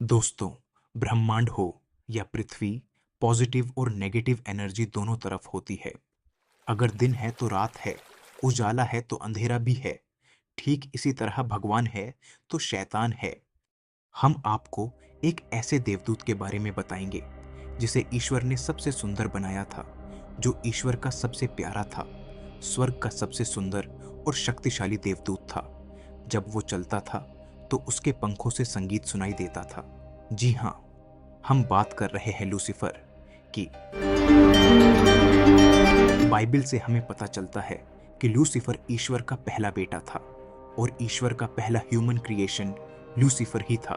दोस्तों, ब्रह्मांड हो या पृथ्वी, पॉजिटिव और नेगेटिव एनर्जी दोनों तरफ होती है। अगर दिन है तो रात है, उजाला है तो अंधेरा भी है। ठीक इसी तरह भगवान है तो शैतान है। हम आपको एक ऐसे देवदूत के बारे में बताएंगे जिसे ईश्वर ने सबसे सुंदर बनाया था, जो ईश्वर का सबसे प्यारा था, स्वर्ग का सबसे सुंदर और शक्तिशाली देवदूत था। जब वो चलता था तो उसके पंखों से संगीत सुनाई देता था। जी हाँ, हम बात कर रहे हैं लूसीफर की। बाइबल से हमें पता चलता है कि लूसीफर ईश्वर का पहला बेटा था और ईश्वर का पहला ह्यूमन क्रिएशन लूसीफर ही था।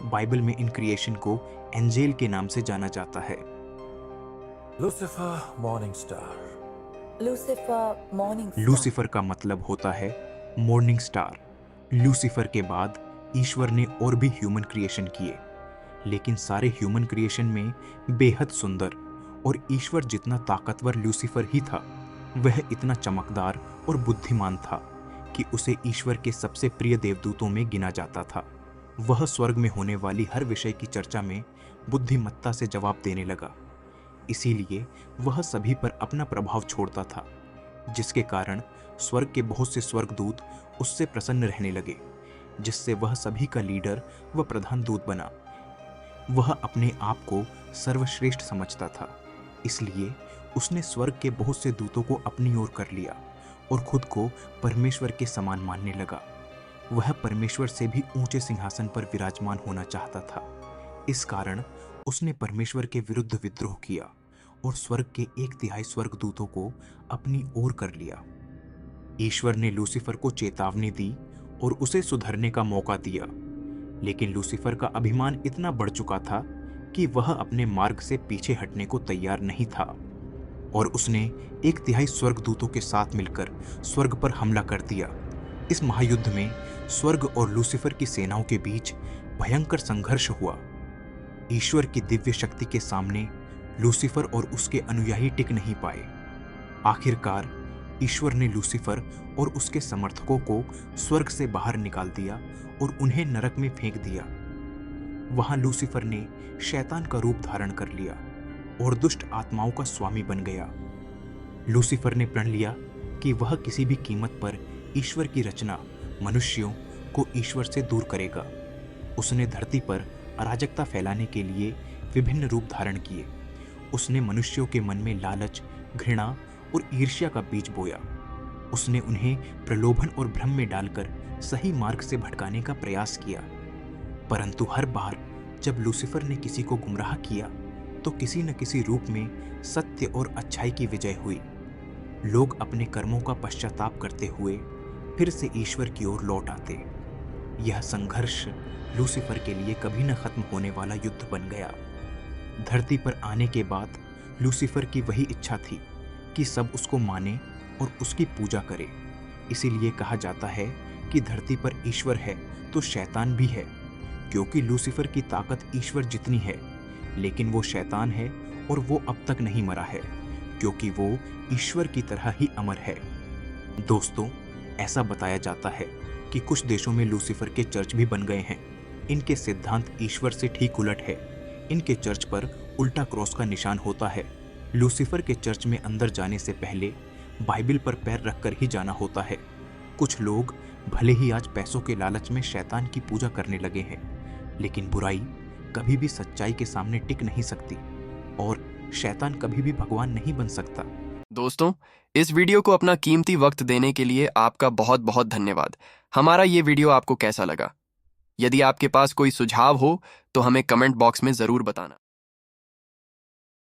बाइबल में इन क्रिएशन को एंजेल के नाम से जाना जाता है। Lucifer morning star. Lucifer morning star. Lucifer का मतलब होता है मॉर्निंग स्टार। लूसीफर के बाद ईश्वर ने और भी ह्यूमन क्रिएशन किए, लेकिन सारे ह्यूमन क्रिएशन में बेहद सुंदर और ईश्वर जितना ताकतवर लूसीफर ही था। वह इतना चमकदार और बुद्धिमान था कि उसे ईश्वर के सबसे प्रिय देवदूतों में गिना जाता था। वह स्वर्ग में होने वाली हर विषय की चर्चा में बुद्धिमत्ता से जवाब देने लगा। इसीलिए वह सभी पर अपना प्रभाव छोड़ता था, जिसके कारण स्वर्ग के बहुत से स्वर्गदूत उससे प्रसन्न रहने लगे, जिससे वह सभी का लीडर व प्रधान दूत बना। वह अपने आप को सर्वश्रेष्ठ समझता था, इसलिए उसने स्वर्ग के बहुत से दूतों को अपनी ओर कर लिया और खुद को परमेश्वर के समान मानने लगा। वह परमेश्वर से भी ऊंचे सिंहासन पर विराजमान होना चाहता था। इस कारण उसने परमेश्वर के विरुद्ध विद्रोह किया और स्वर्ग के 1/3 स्वर्गदूतों को अपनी ओर कर लिया। ईश्वर ने लूसीफर को चेतावनी दी और उसे सुधरने का मौका दिया, लेकिन लूसीफर का अभिमान इतना बढ़ चुका था कि वह अपने मार्ग से पीछे हटने को तैयार नहीं था और उसने 1/3 स्वर्गदूतों के साथ मिलकर स्वर्ग पर हमला कर दिया। इस महायुद्ध में स्वर्ग और लूसीफर की सेनाओं के बीच भयंकर संघर्ष हुआ। ईश्वर की दिव्य शक्ति के सामने लूसीफर और उसके अनुयायी टिक नहीं पाए। आखिरकार ईश्वर ने लूसीफर और उसके समर्थकों को स्वर्ग से बाहर निकाल दिया और उन्हें नरक में फेंक दिया। वहां लूसीफर ने शैतान का रूप धारण कर लिया और दुष्ट आत्माओं का स्वामी बन गया। लूसीफर ने प्रण लिया कि वह किसी भी कीमत पर ईश्वर की रचना मनुष्यों को ईश्वर से दूर करेगा। उसने धरती पर अराजकता फैलाने के लिए विभिन्न रूप धारण किए। उसने मनुष्यों के मन में लालच, घृणा और ईर्ष्या का बीज बोया। उसने उन्हें प्रलोभन और भ्रम में डालकर सही मार्ग से भटकाने का प्रयास किया। परंतु हर बार जब लूसीफर ने किसी को गुमराह किया तो किसी न किसी रूप में सत्य और अच्छाई की विजय हुई। लोग अपने कर्मों का पश्चाताप करते हुए फिर से ईश्वर की ओर लौट आते। यह संघर्ष लूसीफर के लिए कभी न खत्म होने वाला युद्ध बन गया। धरती पर आने के बाद लूसीफर की वही इच्छा थी कि सब उसको माने और उसकी पूजा करे। इसीलिए कहा जाता है कि धरती पर ईश्वर है तो शैतान भी है, क्योंकि लूसीफर की ताकत ईश्वर जितनी है, लेकिन वो शैतान है और वो अब तक नहीं मरा है, क्योंकि वो ईश्वर की तरह ही अमर है। दोस्तों, ऐसा बताया जाता है कि कुछ देशों में लूसीफर के चर्च भी बन गए हैं। इनके सिद्धांत ईश्वर से ठीक उलट है। इनके चर्च पर उल्टा क्रॉस का निशान होता है। लूसीफर के चर्च में अंदर जाने से पहले बाइबल पर पैर रखकर ही जाना होता है। कुछ लोग भले ही आज पैसों के लालच में शैतान की पूजा करने लगे हैं, लेकिन बुराई कभी भी सच्चाई के सामने टिक नहीं सकती और शैतान कभी भी भगवान नहीं बन सकता। दोस्तों, इस वीडियो को अपना कीमती वक्त देने के लिए आपका बहुत बहुत धन्यवाद। हमारा ये वीडियो आपको कैसा लगा? यदि आपके पास कोई सुझाव हो तो हमें कमेंट बॉक्स में ज़रूर बताना।